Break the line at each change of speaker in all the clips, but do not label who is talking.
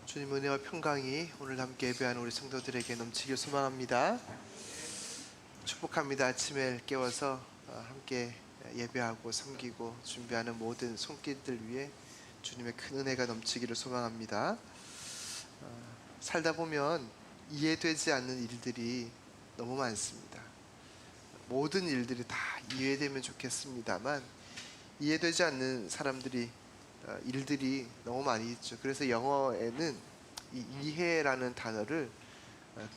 주님 은혜와 평강이 오늘 함께 예배하는 우리 성도들에게 넘치길 소망합니다. 축복합니다. 아침에 깨워서 함께 예배하고 섬기고 준비하는 모든 손길들 위해 주님의 큰 은혜가 넘치기를 소망합니다. 살다 보면 이해되지 않는 일들이 너무 많습니다. 모든 일들이 다 이해되면 좋겠습니다만 이해되지 않는 일들이 너무 많이 있죠. 그래서 영어에는 이 이해라는 단어를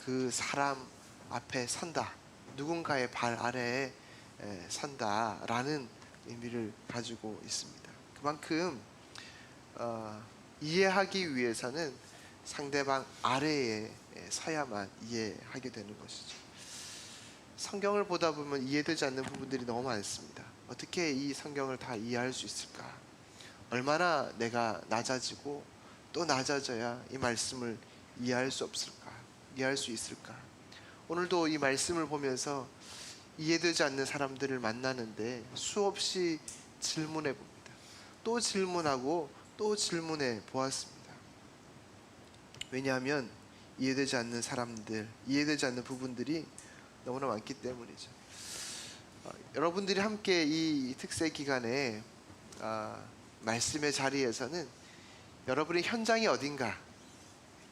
그 사람 앞에 선다, 누군가의 발 아래에 선다라는 의미를 가지고 있습니다. 그만큼 이해하기 위해서는 상대방 아래에 서야만 이해하게 되는 것이죠. 성경을 보다 보면 이해되지 않는 부분들이 너무 많습니다. 어떻게 이 성경을 다 이해할 수 있을까? 얼마나 내가 낮아지고 또 낮아져야 이 말씀을 이해할 수 있을까? 오늘도 이 말씀을 보면서 이해되지 않는 사람들을 만나는데 수없이 질문해 봅니다. 또 질문하고 또 질문해 보았습니다. 왜냐하면 이해되지 않는 사람들, 이해되지 않는 부분들이 너무나 많기 때문이죠. 여러분들이 함께 이 특세 기간에 말씀의 자리에서는 여러분의 현장이 어딘가?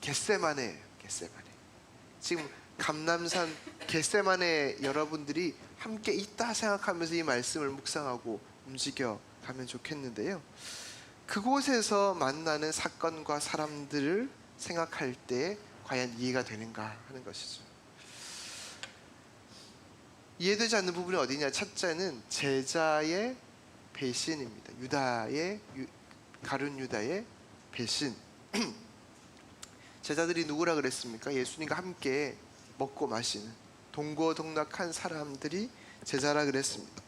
겟세마네. 지금 감람산 겟세마네 여러분들이 함께 있다 생각하면서 이 말씀을 묵상하고 움직여 가면 좋겠는데요. 그곳에서 만나는 사건과 사람들을 생각할 때 과연 이해가 되는가 하는 것이죠. 이해되지 않는 부분이 어디냐? 첫째는 제자의 배신입니다. 가룟 유다의 배신. 제자들이 누구라 그랬습니까? 예수님과 함께 먹고 마시는 동고동락한 사람들이 제자라 그랬습니다.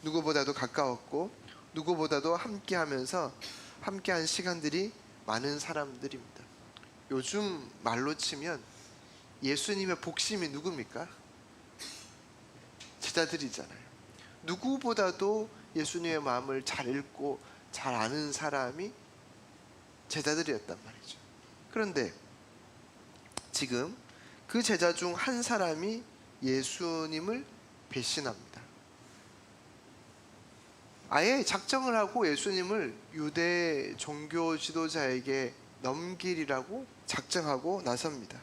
누구보다도 가까웠고 누구보다도 함께하면서 함께한 시간들이 많은 사람들입니다. 요즘 말로 치면 예수님의 복심이 누굽니까? 제자들이잖아요. 누구보다도 예수님의 마음을 잘 읽고 잘 아는 사람이 제자들이었단 말이죠. 그런데 지금 그 제자 중 한 사람이 예수님을 배신합니다. 아예 작정을 하고 예수님을 유대 종교 지도자에게 넘기리라고 작정하고 나섭니다.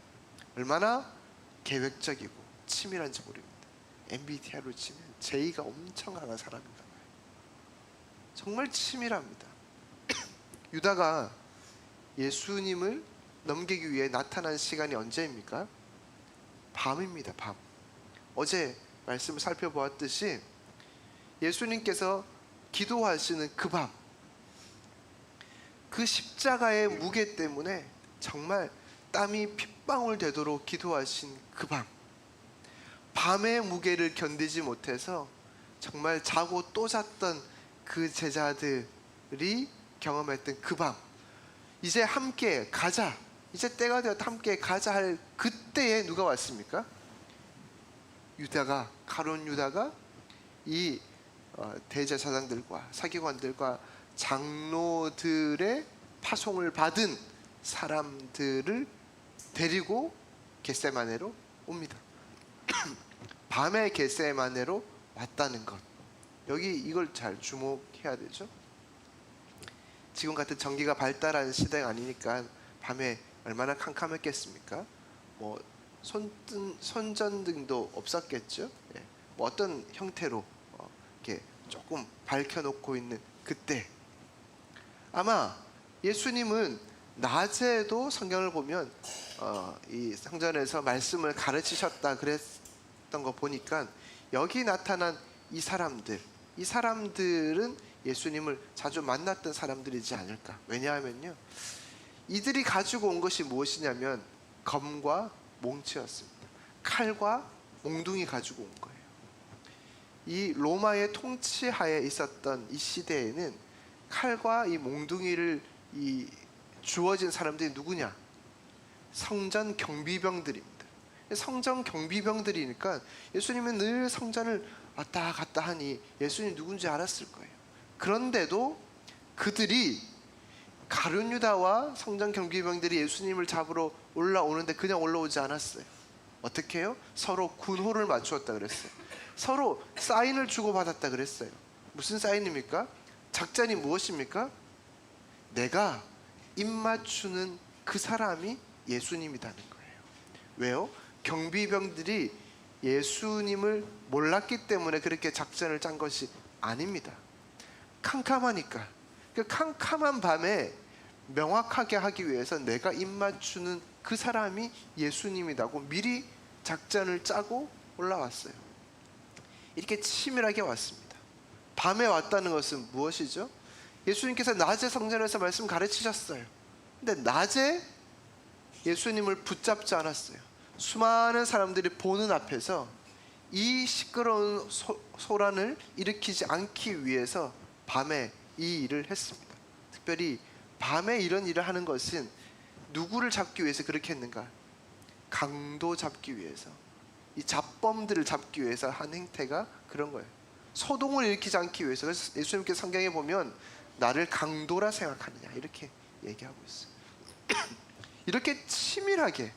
얼마나 계획적이고 치밀한지 모릅니다. MBTI로 치면 J가 엄청 강한 사람인가 봐요. 정말 치밀합니다. 유다가 예수님을 넘기기 위해 나타난 시간이 언제입니까? 밤입니다. 밤. 어제 말씀을 살펴보았듯이 예수님께서 기도하시는 그 밤, 그 십자가의 무게 때문에 정말 땀이 핏방울 되도록 기도하신 그 밤, 밤의 무게를 견디지 못해서 정말 자고 또 잤던 그 제자들이 경험했던 그 밤, 이제 함께 가자, 이제 때가 되었다, 함께 가자 할 그때에 누가 왔습니까? 가룟 유다가 이 대제사장들과 서기관들과 장로들의 파송을 받은 사람들을 데리고 겟세마네로 옵니다. 밤에 겟세마네로 왔다는 것, 여기 이걸 잘 주목해야 되죠. 지금 같은 전기가 발달한 시대가 아니니까 밤에 얼마나 캄캄했겠습니까? 손전등도 없었겠죠. 어떤 형태로 이렇게 조금 밝혀놓고 있는 그때, 아마 예수님은 낮에도 성경을 보면 이 성전에서 말씀을 가르치셨다 그랬던 거 보니까 여기 나타난 이 사람들은 예수님을 자주 만났던 사람들이지 않을까. 왜냐하면요, 이들이 가지고 온 것이 무엇이냐면 검과 몽치였습니다. 칼과 몽둥이 가지고 온 거예요. 이 로마의 통치하에 있었던 이 시대에는 칼과 이 몽둥이를 주어진 사람들이 누구냐? 성전 경비병들입니다. 성전 경비병들이니까 예수님은 늘 성전을 왔다 갔다 하니 예수님이 누군지 알았을 거예요. 그런데도 그들이 가룟 유다와 성전 경비병들이 예수님을 잡으러 올라오는데 그냥 올라오지 않았어요. 어떻게 해요? 서로 군호를 맞추었다 그랬어요. 서로 사인을 주고받았다 그랬어요. 무슨 사인입니까? 작전이 무엇입니까? 내가 입맞추는 그 사람이 예수님이라는 거예요. 왜요? 경비병들이 예수님을 몰랐기 때문에 그렇게 작전을 짠 것이 아닙니다. 캄캄하니까, 그 캄캄한 밤에 명확하게 하기 위해서 내가 입맞추는 그 사람이 예수님이라고 미리 작전을 짜고 올라왔어요. 이렇게 치밀하게 왔습니다. 밤에 왔다는 것은 무엇이죠? 예수님께서 낮에 성전에서 말씀 가르치셨어요. 근데 낮에 예수님을 붙잡지 않았어요. 수많은 사람들이 보는 앞에서 이 시끄러운 소란을 일으키지 않기 위해서 밤에 이 일을 했습니다. 특별히 밤에 이런 일을 하는 것은 누구를 잡기 위해서 그렇게 했는가? 강도 잡기 위해서, 이 잡범들을 잡기 위해서 한 행태가 그런 거예요. 소동을 일으키지 않기 위해서. 그래서 예수님께서 성경에 보면 나를 강도라 생각하느냐 이렇게 얘기하고 있어요. 이렇게 치밀하게,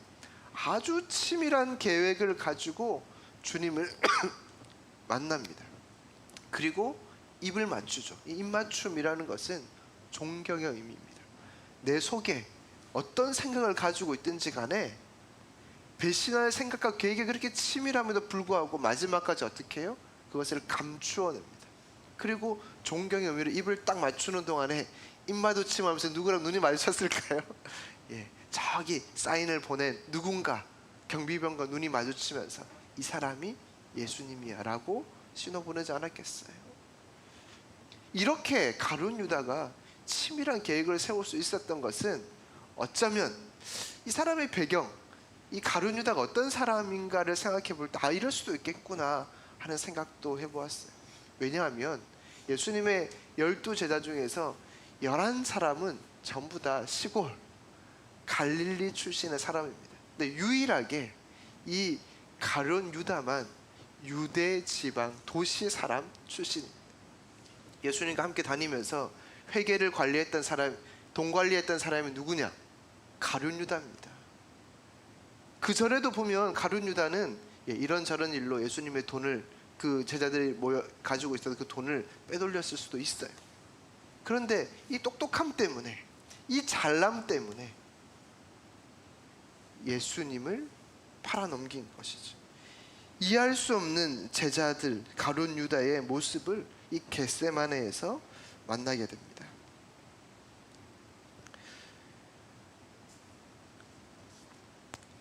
아주 치밀한 계획을 가지고 주님을 만납니다. 그리고 입을 맞추죠. 이 입맞춤이라는 것은 존경의 의미입니다. 내 속에 어떤 생각을 가지고 있든지 간에 배신할 생각과 계획이 그렇게 치밀함에도 불구하고 마지막까지 어떻게 해요? 그것을 감추어냅니다. 그리고 존경의 의미로 입을 딱 맞추는 동안에 입마주침하면서 누구랑 눈이 마주쳤을까요? 예, 저기 사인을 보낸 누군가 경비병과 눈이 마주치면서 이 사람이 예수님이야 라고 신호 보내지 않았겠어요? 이렇게 가룟 유다가 치밀한 계획을 세울 수 있었던 것은 어쩌면 이 사람의 배경, 이 가룟 유다가 어떤 사람인가를 생각해 볼 때 이럴 수도 있겠구나 하는 생각도 해보았어요. 왜냐하면 예수님의 12제자 중에서 11사람은 전부 다 시골 갈릴리 출신의 사람입니다. 근데 유일하게 이 가룟 유다만 유대 지방 도시 사람 출신입니다. 예수님과 함께 다니면서 회계를 관리했던 사람, 돈 관리했던 사람이 누구냐? 가룟 유다입니다. 그 전에도 보면 가룟 유다는 이런저런 일로 예수님의 돈을, 그 제자들이 모여 가지고 있어서 그 돈을 빼돌렸을 수도 있어요. 그런데 이 똑똑함 때문에, 이 잘남 때문에 예수님을 팔아넘긴 것이죠. 이해할 수 없는 제자들 가룟 유다의 모습을 이 겟세마네에서 만나게 됩니다.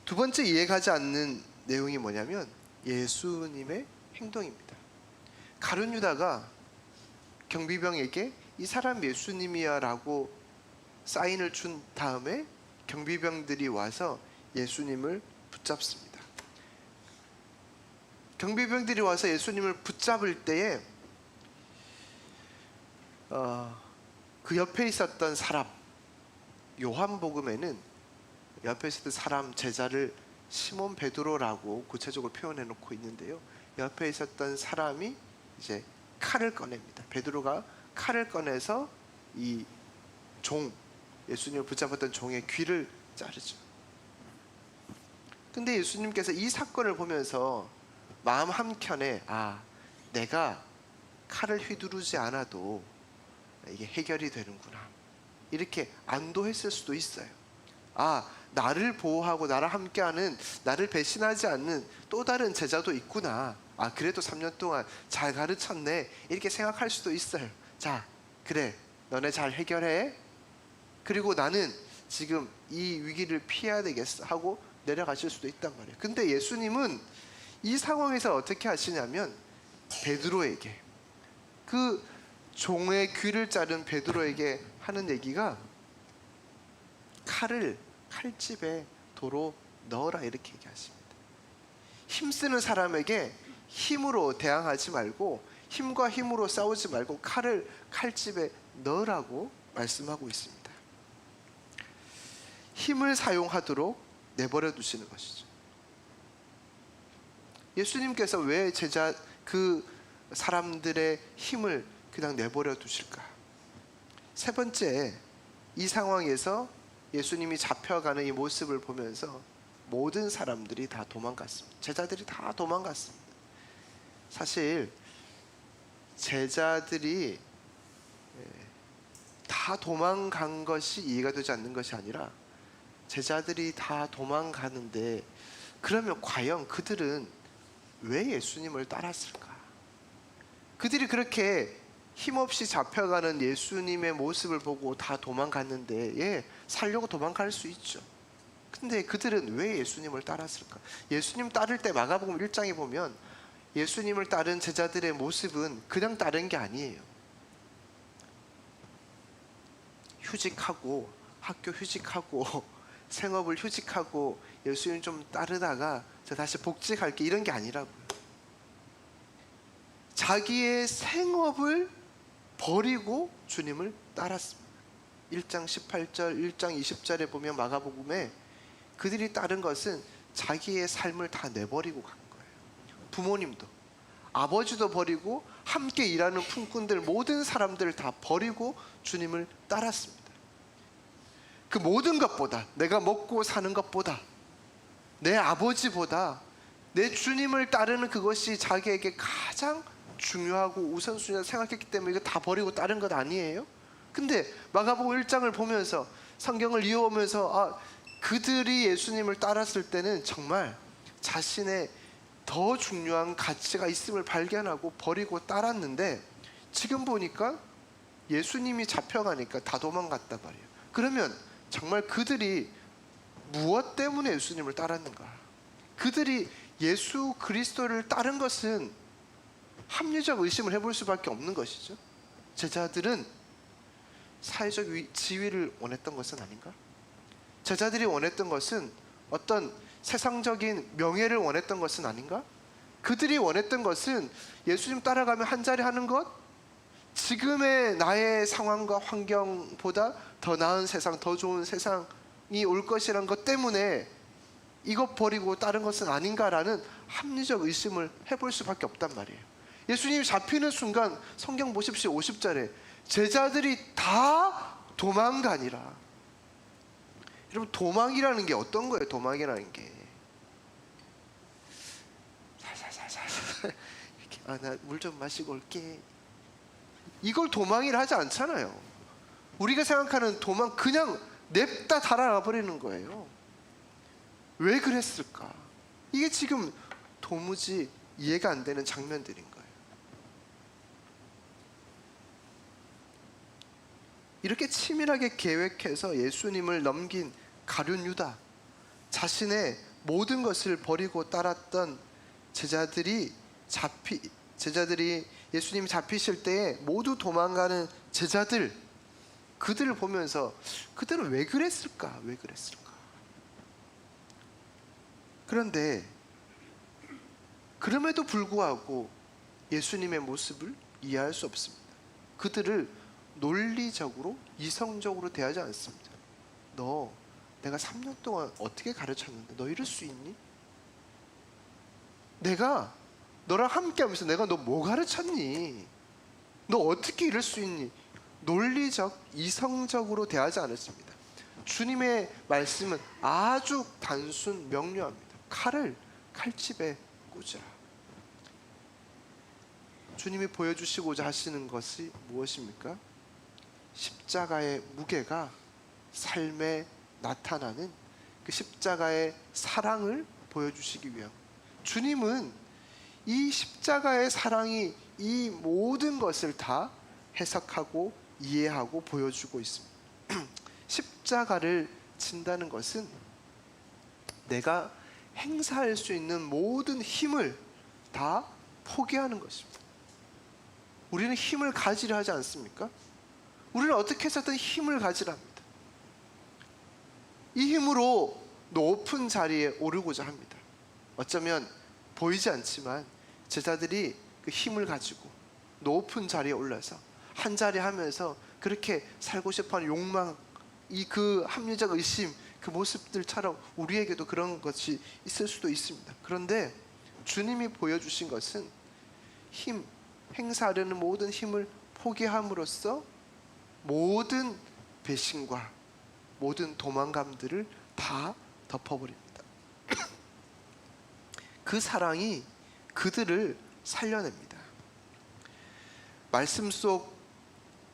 두 번째 이해가지 않는 내용이 뭐냐면 예수님의 행동입니다. 가룟 유다가 경비병에게 이 사람 예수님이야 라고 사인을 준 다음에 경비병들이 와서 예수님을 붙잡습니다. 경비병들이 와서 예수님을 붙잡을 때에 그 옆에 있었던 사람, 요한복음에는 옆에 있었던 사람 제자를 시몬 베드로라고 구체적으로 표현해 놓고 있는데요, 옆에 있었던 사람이 이제 칼을 꺼냅니다. 베드로가 칼을 꺼내서 이 종, 예수님을 붙잡았던 종의 귀를 자르죠. 근데 예수님께서 이 사건을 보면서 마음 한켠에 내가 칼을 휘두르지 않아도 이게 해결이 되는구나, 이렇게 안도했을 수도 있어요. 나를 보호하고 나랑 함께하는, 나를 배신하지 않는 또 다른 제자도 있구나, 그래도 3년 동안 잘 가르쳤네, 이렇게 생각할 수도 있어요. 자, 그래, 너네 잘 해결해, 그리고 나는 지금 이 위기를 피해야 되겠어 하고 내려가실 수도 있단 말이에요. 근데 예수님은 이 상황에서 어떻게 하시냐면 베드로에게, 그 종의 귀를 자른 베드로에게 하는 얘기가 칼을 칼집에 도로 넣어라, 이렇게 얘기하십니다. 힘쓰는 사람에게 힘으로 대항하지 말고, 힘과 힘으로 싸우지 말고 칼을 칼집에 넣으라고 말씀하고 있습니다. 힘을 사용하도록 내버려 두시는 것이죠. 예수님께서 왜 그 사람들의 힘을 그냥 내버려 두실까? 세 번째, 이 상황에서 예수님이 잡혀가는 이 모습을 보면서 모든 사람들이 다 도망갔습니다. 제자들이 다 도망갔습니다. 사실 제자들이 다 도망간 것이 이해가 되지 않는 것이 아니라, 제자들이 다 도망가는데 그러면 과연 그들은 왜 예수님을 따랐을까? 그들이 그렇게 힘없이 잡혀가는 예수님의 모습을 보고 다 도망갔는데, 예, 살려고 도망갈 수 있죠. 근데 그들은 왜 예수님을 따랐을까? 예수님 따를 때 마가복음 1장에 보면 예수님을 따른 제자들의 모습은 그냥 따른 게 아니에요. 휴직하고, 학교 휴직하고, 생업을 휴직하고 예수님 좀 따르다가 저 다시 복직할게, 이런 게 아니라고요. 자기의 생업을 버리고 주님을 따랐습니다. 1장 18절, 1장 20절에 보면 마가복음에 그들이 따른 것은 자기의 삶을 다 내버리고 간 거예요. 부모님도, 아버지도 버리고 함께 일하는 품꾼들, 모든 사람들을 다 버리고 주님을 따랐습니다. 그 모든 것보다, 내가 먹고 사는 것보다, 내 아버지보다 내 주님을 따르는 그것이 자기에게 가장 중요하고 우선순위라 생각했기 때문에 이거 다 버리고 따른 것 아니에요? 근데 마가복음 1장을 보면서, 성경을 이어오면서 그들이 예수님을 따랐을 때는 정말 자신의 더 중요한 가치가 있음을 발견하고 버리고 따랐는데, 지금 보니까 예수님이 잡혀가니까 다 도망갔단 말이에요. 그러면 정말 그들이 무엇 때문에 예수님을 따랐는가? 그들이 예수 그리스도를 따른 것은 합리적 의심을 해볼 수밖에 없는 것이죠. 제자들은 사회적 지위를 원했던 것은 아닌가? 제자들이 원했던 것은 어떤 세상적인 명예를 원했던 것은 아닌가? 그들이 원했던 것은 예수님 따라가면 한 자리 하는 것, 지금의 나의 상황과 환경보다 더 나은 세상, 더 좋은 세상이 올 것이라는 것 때문에 이것 버리고 다른 것은 아닌가라는 합리적 의심을 해볼 수밖에 없단 말이에요. 예수님이 잡히는 순간 성경 보십시오. 50절에 제자들이 다 도망가니라. 여러분, 도망이라는 게 어떤 거예요? 도망이라는 게 살살살살 나 물 좀 마시고 올게, 이걸 도망이라 하지 않잖아요. 우리가 생각하는 도망, 그냥 냅다 달아나 버리는 거예요. 왜 그랬을까? 이게 지금 도무지 이해가 안 되는 장면들인 거예요. 이렇게 치밀하게 계획해서 예수님을 넘긴 가룟 유다, 자신의 모든 것을 버리고 따랐던 제자들이 예수님이 잡히실 때에 모두 도망가는 제자들, 그들을 보면서 그들은 왜 그랬을까? 왜 그랬을까? 그런데 그럼에도 불구하고 예수님의 모습을 이해할 수 없습니다. 그들을 논리적으로, 이성적으로 대하지 않습니다. 너 내가 3년 동안 어떻게 가르쳤는데 너 이럴 수 있니? 내가 너랑 함께 하면서 내가 너 뭐 가르쳤니? 너 어떻게 이럴 수 있니? 논리적, 이성적으로 대하지 않았습니다. 주님의 말씀은 아주 단순 명료합니다. 칼을 칼집에 꽂으라. 주님이 보여주시고자 하시는 것이 무엇입니까? 십자가의 무게가 삶에 나타나는 그 십자가의 사랑을 보여주시기 위함. 주님은 이 십자가의 사랑이 이 모든 것을 다 해석하고 이해하고 보여주고 있습니다. 십자가를 진다는 것은 내가 행사할 수 있는 모든 힘을 다 포기하는 것입니다. 우리는 힘을 가지려 하지 않습니까? 우리는 어떻게 해서든 힘을 가지려 합니다. 이 힘으로 높은 자리에 오르고자 합니다. 어쩌면 보이지 않지만 제자들이 그 힘을 가지고 높은 자리에 올라서 한 자리 하면서 그렇게 살고 싶어하는 욕망, 이 그 합리적 의심, 그 모습들처럼 우리에게도 그런 것이 있을 수도 있습니다. 그런데 주님이 보여주신 것은 행사하려는 모든 힘을 포기함으로써 모든 배신과 모든 도망감들을 다 덮어버립니다. 그 사랑이 그들을 살려냅니다. 말씀 속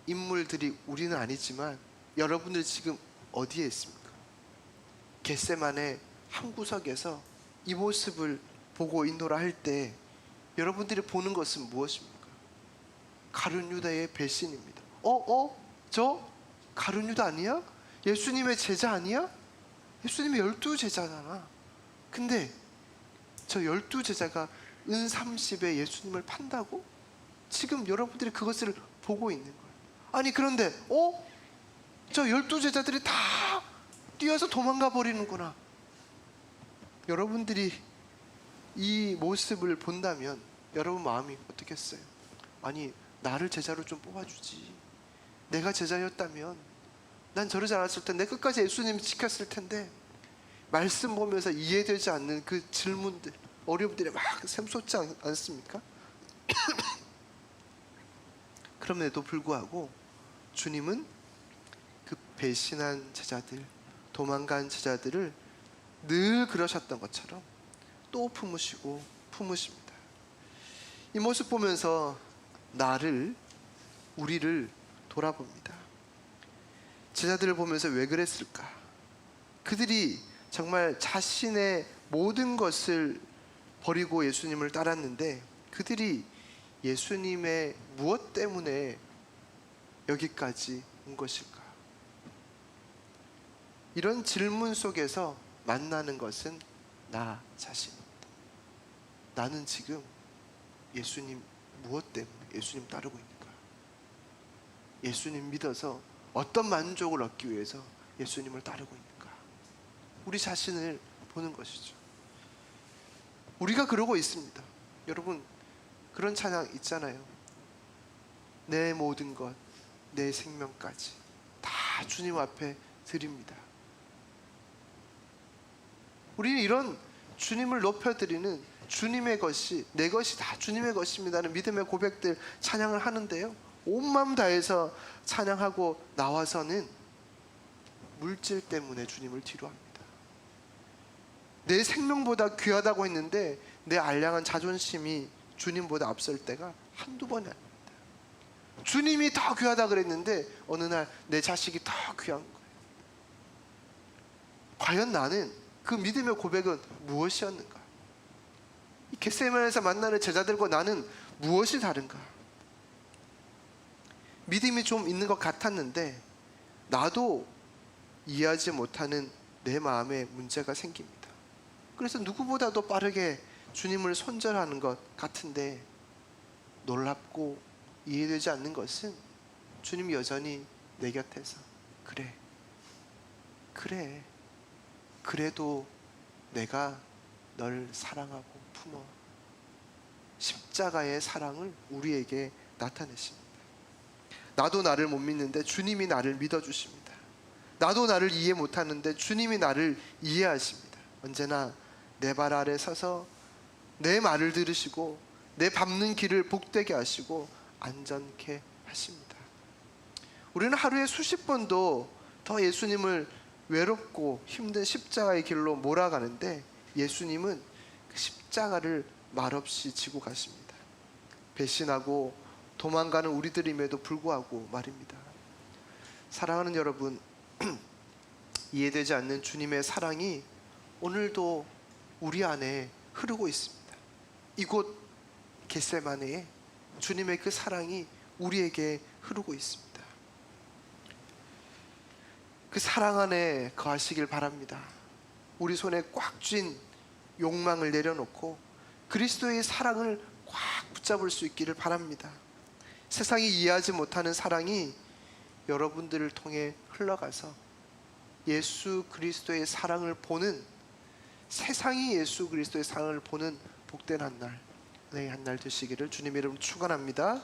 인물들이 우리는 아니지만 여러분들 지금 어디에 있습니까? 겟세마네 한 구석에서 이 모습을 보고 인도라 할 때 여러분들이 보는 것은 무엇입니까? 가룟 유다의 배신입니다. 저 가룟 유다 아니야? 예수님의 제자 아니야? 예수님의 12제자잖아. 근데 저 12제자가 은 30에 예수님을 판다고? 지금 여러분들이 그것을 보고 있는 거예요. 아니 그런데 저 12제자들이 다 뛰어서 도망가 버리는구나. 여러분들이 이 모습을 본다면 여러분 마음이 어떻겠어요? 아니 나를 제자로 좀 뽑아주지. 내가 제자였다면 난 저러지 않았을 텐데, 내 끝까지 예수님이 지켰을 텐데. 말씀 보면서 이해되지 않는 그 질문들, 어려움들이 막 샘솟지 않습니까? 그럼에도 불구하고 주님은 그 배신한 제자들, 도망간 제자들을 늘 그러셨던 것처럼 또 품으시고 품으십니다. 이 모습 보면서 우리를 돌아봅니다. 제자들을 보면서 왜 그랬을까? 그들이 정말 자신의 모든 것을 버리고 예수님을 따랐는데 그들이 예수님의 무엇 때문에 여기까지 온 것일까? 이런 질문 속에서 만나는 것은 나 자신입니다. 나는 지금 예수님 무엇 때문에 예수님 따르고 있는가? 예수님 믿어서 어떤 만족을 얻기 위해서 예수님을 따르고 있는가? 우리 자신을 보는 것이죠. 우리가 그러고 있습니다. 여러분 그런 찬양 있잖아요. 내 모든 것, 내 생명까지 다 주님 앞에 드립니다. 우리는 이런 주님을 높여드리는 주님의 것이, 내 것이 다 주님의 것입니다는 믿음의 고백들 찬양을 하는데요, 온 마음 다해서 찬양하고 나와서는 물질 때문에 주님을 뒤로합니다. 내 생명보다 귀하다고 했는데 내 알량한 자존심이 주님보다 앞설 때가 한두 번이 아닙니다. 주님이 더 귀하다 그랬는데 어느 날 내 자식이 더 귀한 거예요. 과연 나는 그 믿음의 고백은 무엇이었는가? 이 겟세마네에서 만나는 제자들과 나는 무엇이 다른가? 믿음이 좀 있는 것 같았는데 나도 이해하지 못하는 내 마음에 문제가 생깁니다. 그래서 누구보다도 빠르게 주님을 손절하는 것 같은데 놀랍고 이해되지 않는 것은 주님이 여전히 내 곁에서 그래 그래도 내가 널 사랑하고 품어. 십자가의 사랑을 우리에게 나타내십니다. 나도 나를 못 믿는데 주님이 나를 믿어주십니다. 나도 나를 이해 못하는데 주님이 나를 이해하십니다. 언제나 내 발 아래 서서 내 말을 들으시고 내 밟는 길을 복되게 하시고 안전케 하십니다. 우리는 하루에 수십 번도 더 예수님을 외롭고 힘든 십자가의 길로 몰아가는데 예수님은 그 십자가를 말없이 지고 가십니다. 배신하고 도망가는 우리들임에도 불구하고 말입니다. 사랑하는 여러분, 이해되지 않는 주님의 사랑이 오늘도 우리 안에 흐르고 있습니다. 이곳 겟세마네에 주님의 그 사랑이 우리에게 흐르고 있습니다. 그 사랑 안에 거하시길 바랍니다. 우리 손에 꽉 쥔 욕망을 내려놓고 그리스도의 사랑을 꽉 붙잡을 수 있기를 바랍니다. 세상이 이해하지 못하는 사랑이 여러분들을 통해 흘러가서 예수 그리스도의 사랑을 보는, 세상이 예수 그리스도의 사랑을 보는 복된 한 날, 네, 한 날 되시기를 주님의 이름으로 축원합니다.